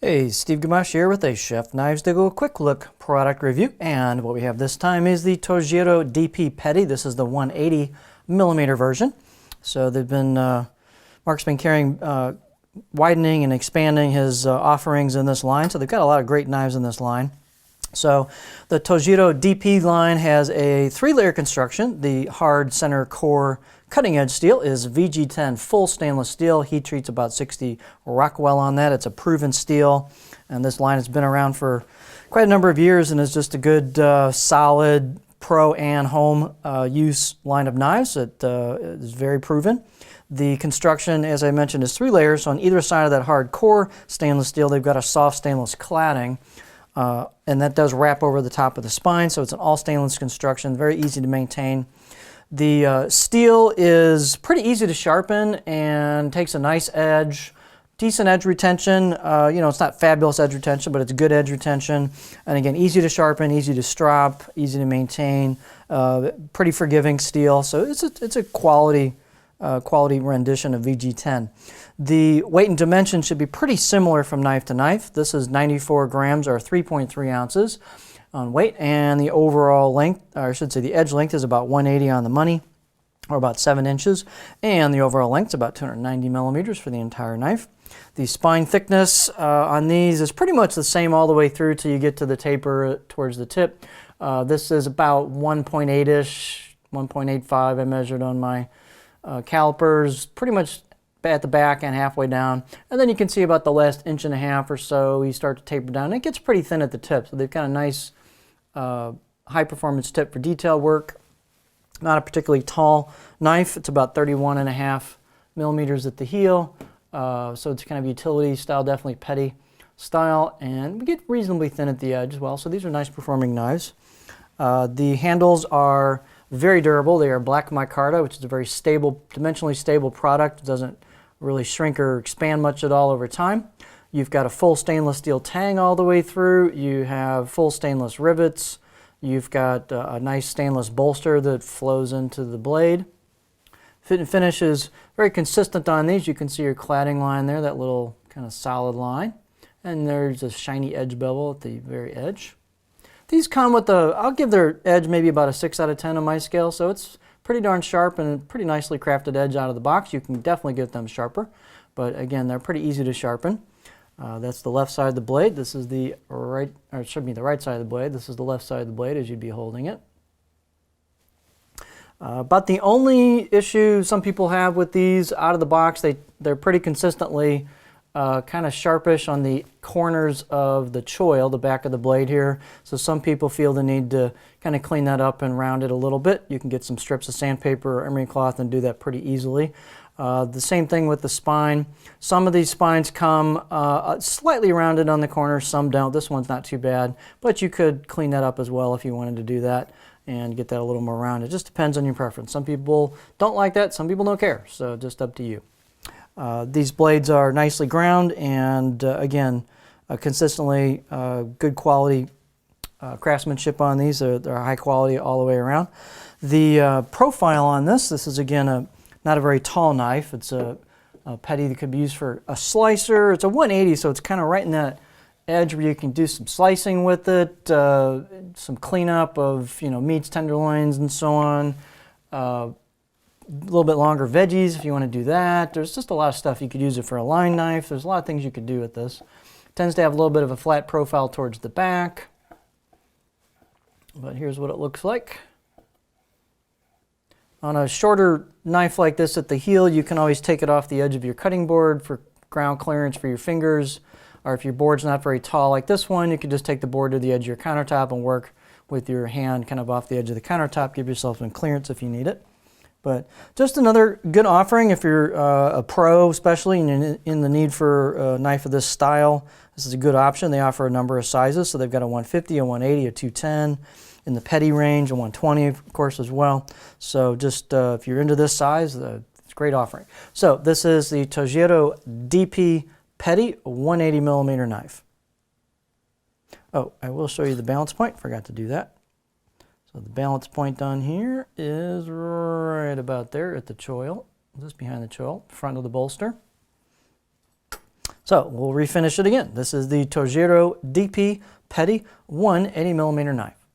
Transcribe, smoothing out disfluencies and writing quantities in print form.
Hey, Steve Gamache here with a Chef Knives to Go quick look product review. And what we have this time is the Tojiro DP Petty. This is the 180 millimeter version. So they've been, Mark's been carrying, widening and expanding his offerings in this line. So they've got a lot of great knives in this line. So the Tojiro DP line has a 3-layer construction. The hard center core cutting edge steel is VG10 full stainless steel. Heat treats about 60 Rockwell on that. It's a proven steel, and this line has been around for quite a number of years and is just a good solid pro and home use line of knives. It is very proven. The construction, as I mentioned, is 3 layers. So on either side of that hard core stainless steel, they've got a soft stainless cladding. And that does wrap over the top of the spine, so it's an all stainless construction, very easy to maintain. The steel is pretty easy to sharpen and takes a nice edge, decent edge retention. You know, it's not fabulous edge retention, but it's good edge retention. And again, easy to sharpen, easy to strop, easy to maintain, pretty forgiving steel. So it's a quality rendition of VG10. The weight and dimension should be pretty similar from knife to knife. This is 94 grams or 3.3 ounces on weight, and the overall length, or I should say the edge length, is about 180 on the money, or about 7 inches, and the overall length is about 290 millimeters for the entire knife. The spine thickness on these is pretty much the same all the way through till you get to the taper towards the tip. This is about 1.8-ish, 1.85 I measured on my calipers, pretty much at the back and halfway down, and then you can see about the last 1.5 or so you start to taper down. It gets pretty thin at the tip, so they've got a nice high performance tip for detail work. Not a particularly tall knife. It's about 31.5 millimeters at the heel, so it's kind of utility style, definitely petty style, and we get reasonably thin at the edge as well. So these are nice performing knives. The handles are very durable. They are black micarta, which is a very stable, dimensionally stable product. It doesn't really shrink or expand much at all over time. You've got a full stainless steel tang all the way through. You have full stainless rivets. You've got a nice stainless bolster that flows into the blade. Fit and finish is very consistent on these. You can see your cladding line there, that little kind of solid line. And there's a shiny edge bevel at the very edge. These come with I'll give their edge maybe about a 6 out of 10 on my scale, so it's pretty darn sharp and a pretty nicely crafted edge out of the box. You can definitely get them sharper, but again, they're pretty easy to sharpen. That's the left side of the blade. This is the right, or it should be the right side of the blade. This is the left side of the blade as you'd be holding it. But the only issue some people have with these out of the box, they're pretty consistently kind of sharpish on the corners of the choil, the back of the blade here. So some people feel the need to kind of clean that up and round it a little bit. You can get some strips of sandpaper or emery cloth and do that pretty easily. The same thing with the spine. Some of these spines come slightly rounded on the corners, some don't. This one's not too bad, but you could clean that up as well if you wanted to do that and get that a little more rounded. It just depends on your preference. Some people don't like that, some people don't care, so just up to you. These blades are nicely ground and again, consistently good quality craftsmanship on these. They're high quality all the way around. The profile on this is again not a very tall knife. It's a petty that could be used for a slicer. It's a 180, so it's kind of right in that edge where you can do some slicing with it, some cleanup of meats, tenderloins, and so on. A little bit longer veggies if you want to do that. There's just a lot of stuff. You could use it for a line knife. There's a lot of things you could do with this. It tends to have a little bit of a flat profile towards the back. But here's what it looks like. On a shorter knife like this at the heel, you can always take it off the edge of your cutting board for ground clearance for your fingers. Or if your board's not very tall like this one, you can just take the board to the edge of your countertop and work with your hand kind of off the edge of the countertop. Give yourself some clearance if you need it. But just another good offering if you're a pro, especially in the need for a knife of this style. This is a good option. They offer a number of sizes, so they've got a 150, a 180, a 210, in the petty range, a 120, of course, as well. So just if you're into this size, it's a great offering. So this is the Tojiro DP Petty 180 millimeter knife. Oh, I will show you the balance point. Forgot to do that. So the balance point on here is right about there at the choil, just behind the choil, front of the bolster. So we'll refinish it again. This is the Tojiro DP Petty 180mm knife.